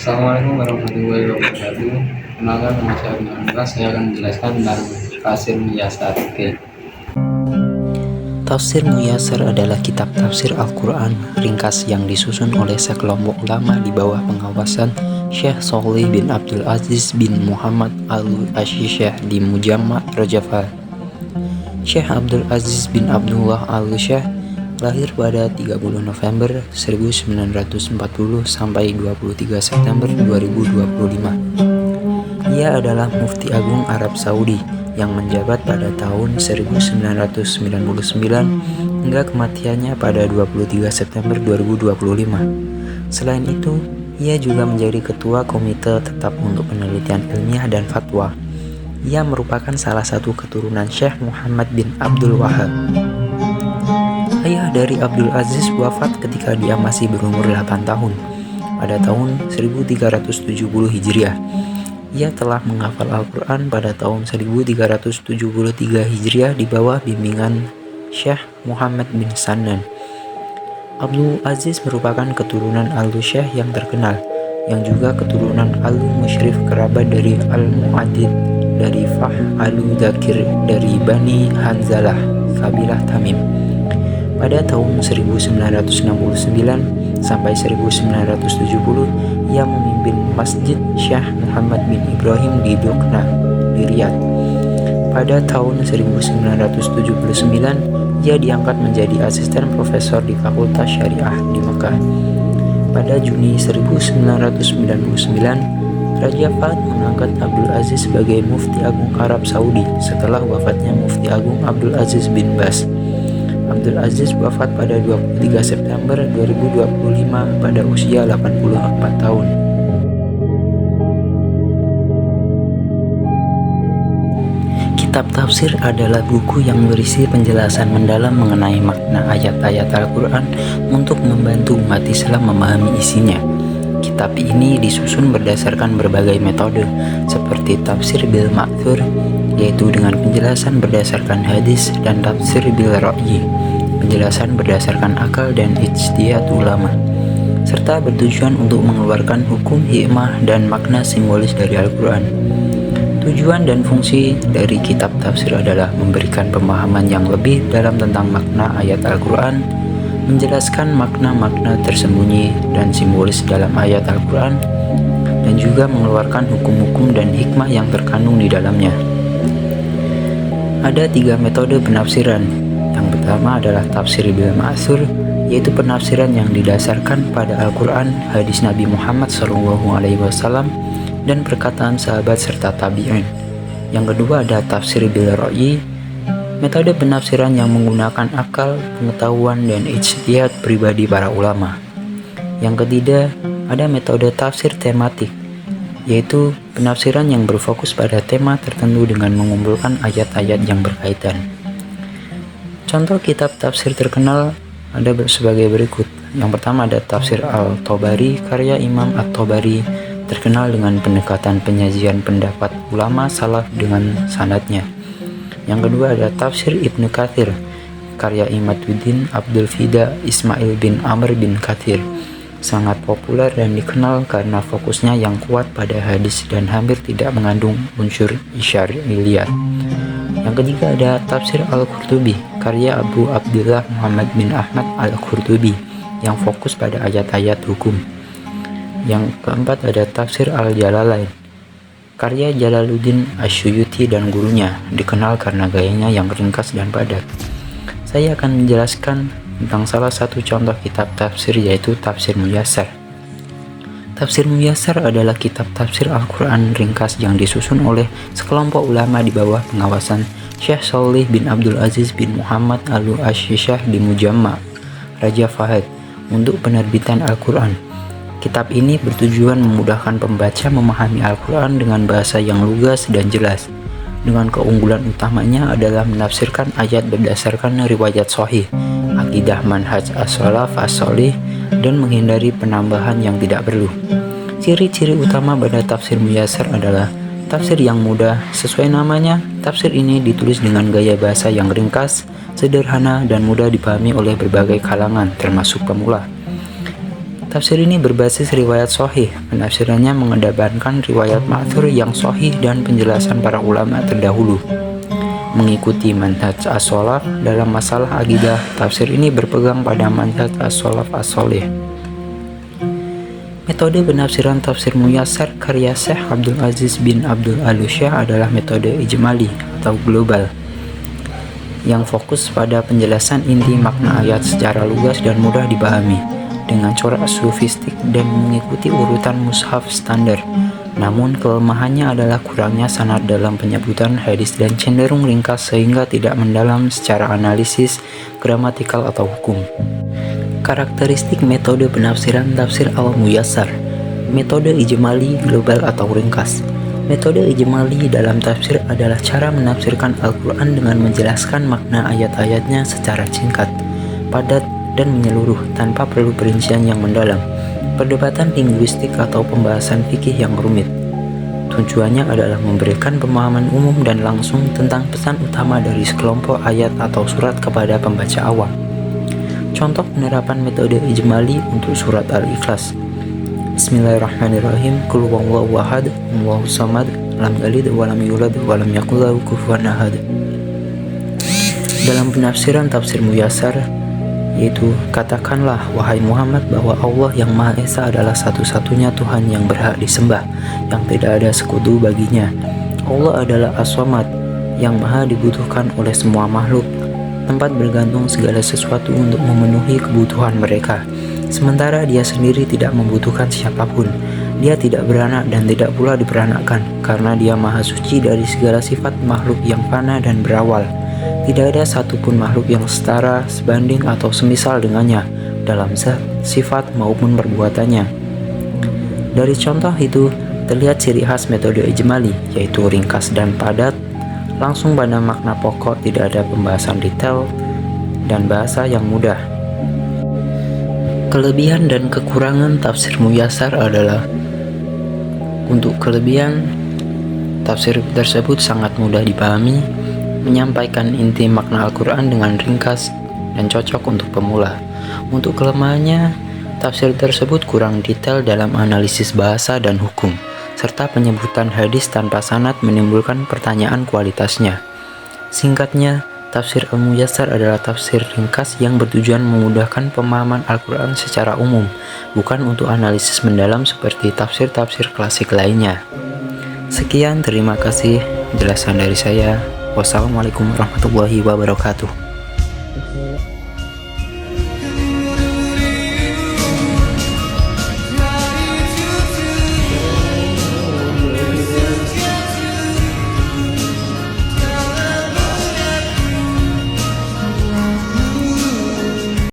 Assalamualaikum warahmatullahi wabarakatuh. Kenalkan, nama saya Abdullah. Saya akan menjelaskan tentang tafsir Muyassar. Oke. Tafsir Muyassar adalah kitab tafsir Al-Quran ringkas yang disusun oleh sekelompok ulama di bawah pengawasan Syekh Shalih bin Abdul Aziz bin Muhammad Al-Ashishah di Mujamma' Rajafah. Syekh Abdul Aziz bin Abdullah Al-Syekh lahir pada 30 November 1940 sampai 23 September 2025. Ia adalah Mufti Agung Arab Saudi yang menjabat pada tahun 1999 hingga kematiannya pada 23 September 2025. Selain itu, ia juga menjadi ketua Komite Tetap untuk Penelitian Ilmiah dan Fatwa. Ia merupakan salah satu keturunan Syekh Muhammad bin Abdul Wahab. Ayah dari Abdul Aziz wafat ketika dia masih berumur 8 tahun pada tahun 1370 Hijriah. Ia telah menghafal Al-Quran pada tahun 1373 Hijriah di bawah bimbingan Syekh Muhammad bin Sannan. Abdul Aziz merupakan keturunan Al-Syekh yang terkenal, yang juga keturunan Al-Musyrif, kerabat dari Al-Mu'adid, dari Fah Al-Dzakir, dari Bani Hanzalah, kabilah Tamim. Pada tahun 1969 sampai 1970, ia memimpin Masjid Syekh Muhammad bin Ibrahim di Dokna, di Riyadh. Pada tahun 1979, ia diangkat menjadi asisten profesor di Fakultas Syariah di Mekah. Pada Juni 1999, Raja Fahd mengangkat Abdul Aziz sebagai Mufti Agung Arab Saudi setelah wafatnya Mufti Agung Abdul Aziz bin Baz. Abdul Aziz wafat pada 23 September 2025 pada usia 84 tahun. Kitab tafsir adalah buku yang berisi penjelasan mendalam mengenai makna ayat-ayat Al-Quran untuk membantu umat Islam memahami isinya. Kitab ini disusun berdasarkan berbagai metode seperti tafsir bil ma'thur, yaitu dengan penjelasan berdasarkan hadis, dan tafsir bil ra'yi, penjelasan berdasarkan akal dan ijtihad ulama, serta bertujuan untuk mengeluarkan hukum, hikmah, dan makna simbolis dari Al-Quran. Tujuan dan fungsi dari kitab tafsir adalah memberikan pemahaman yang lebih dalam tentang makna ayat Al-Quran, menjelaskan makna-makna tersembunyi dan simbolis dalam ayat Al-Quran, dan juga mengeluarkan hukum-hukum dan hikmah yang terkandung di dalamnya. Ada 3 metode penafsiran. Yang pertama adalah tafsir bil ma'thur, yaitu penafsiran yang didasarkan pada Al-Quran, hadis Nabi Muhammad SAW, dan perkataan sahabat serta tabi'in. Yang kedua ada tafsir bil ra'yi, metode penafsiran yang menggunakan akal, pengetahuan, dan ijtihad pribadi para ulama. Yang ketiga ada metode tafsir tematik, yaitu penafsiran yang berfokus pada tema tertentu dengan mengumpulkan ayat-ayat yang berkaitan. Contoh kitab tafsir terkenal ada sebagai berikut. Yang pertama ada tafsir Al-Tabari karya Imam At-Tabari, terkenal dengan pendekatan penyajian pendapat ulama salaf dengan sanadnya. Yang kedua ada tafsir Ibnu Katsir karya Imaduddin Abdul Fida Ismail bin Amr bin Katsir, sangat populer dan dikenal karena fokusnya yang kuat pada hadis dan hampir tidak mengandung unsur Israiliyat. Yang ketiga ada tafsir Al-Qurtubi karya Abu Abdullah Muhammad bin Ahmad Al-Qurtubi yang fokus pada ayat-ayat hukum. Yang keempat ada tafsir Al-Jalalain karya Jalaluddin Asyuyuti dan gurunya, dikenal karena gayanya yang ringkas dan padat. Saya akan menjelaskan tentang salah satu contoh kitab tafsir, yaitu tafsir Muyassar. Tafsir Muyassar adalah kitab tafsir Al-Quran ringkas yang disusun oleh sekelompok ulama di bawah pengawasan Syekh Shalih bin Abdul Aziz bin Muhammad Al-Ashishah di Mujamma' Rajafah untuk penerbitan Al-Quran. Kitab ini bertujuan memudahkan pembaca memahami Al-Quran dengan bahasa yang lugas dan jelas, dengan keunggulan utamanya adalah menafsirkan ayat berdasarkan riwayat sahih, akidah manhaj as-salaf as-shalih, dan menghindari penambahan yang tidak perlu. Ciri-ciri utama pada tafsir Muyassar adalah tafsir yang mudah. Sesuai namanya, tafsir ini ditulis dengan gaya bahasa yang ringkas, sederhana, dan mudah dipahami oleh berbagai kalangan, termasuk pemula. Tafsir ini berbasis riwayat sahih. Penafsirannya mengedepankan riwayat ma'thur yang sahih dan penjelasan para ulama terdahulu. Mengikuti manhaj as-shalaf dalam masalah akidah, tafsir ini berpegang pada manhaj as-shalaf as-shalih. Metode penafsiran tafsir muyassar karya Syekh Abdul Aziz bin Abdul Al-Syah adalah metode ijmali atau global, yang fokus pada penjelasan inti makna ayat secara lugas dan mudah dipahami, dengan corak sufistik dan mengikuti urutan mushaf standar. Namun kelemahannya adalah kurangnya sanad dalam penyebutan hadis dan cenderung ringkas sehingga tidak mendalam secara analisis, gramatikal atau hukum. Karakteristik metode penafsiran tafsir al-muyassar. Metode ijmali, global atau ringkas. Metode ijmali dalam tafsir adalah cara menafsirkan Al-Quran dengan menjelaskan makna ayat-ayatnya secara singkat, padat, dan menyeluruh tanpa perlu perincian yang mendalam. Perdebatan linguistik atau pembahasan fikih yang rumit. Tujuannya adalah memberikan pemahaman umum dan langsung tentang pesan utama dari sekelompok ayat atau surat kepada pembaca awam. Contoh penerapan metode ijmali untuk surat Al-Ikhlas. Bismillahirrahmanirrahim. Qul huwallahu ahad, Allahus samad, lam yalid wa lam yulad wa lam yakul lahu kufuwan ahad. Dalam penafsiran tafsir muyassar, yaitu katakanlah wahai Muhammad bahwa Allah yang Maha Esa adalah satu-satunya Tuhan yang berhak disembah, yang tidak ada sekutu baginya. Allah adalah As-Samad, yang maha dibutuhkan oleh semua makhluk, tempat bergantung segala sesuatu untuk memenuhi kebutuhan mereka. Sementara dia sendiri tidak membutuhkan siapapun. Dia tidak beranak dan tidak pula diperanakkan, karena dia maha suci dari segala sifat makhluk yang fana dan berawal. Tidak ada satupun makhluk yang setara, sebanding atau semisal dengannya dalam zat, sifat maupun perbuatannya. Dari contoh itu terlihat ciri khas metode ijmali, yaitu ringkas dan padat, langsung pada makna pokok, tidak ada pembahasan detail, dan bahasa yang mudah. Kelebihan dan kekurangan tafsir muyassar adalah: untuk kelebihan, tafsir tersebut sangat mudah dipahami, menyampaikan inti makna Al-Quran dengan ringkas dan cocok untuk pemula. Untuk kelemahannya, tafsir tersebut kurang detail dalam analisis bahasa dan hukum, serta penyebutan hadis tanpa sanad menimbulkan pertanyaan kualitasnya. Singkatnya, tafsir al-muyassar adalah tafsir ringkas yang bertujuan memudahkan pemahaman Al-Quran secara umum, bukan untuk analisis mendalam seperti tafsir-tafsir klasik lainnya. Sekian, terima kasih penjelasan dari saya. Wassalamualaikum warahmatullahi wabarakatuh.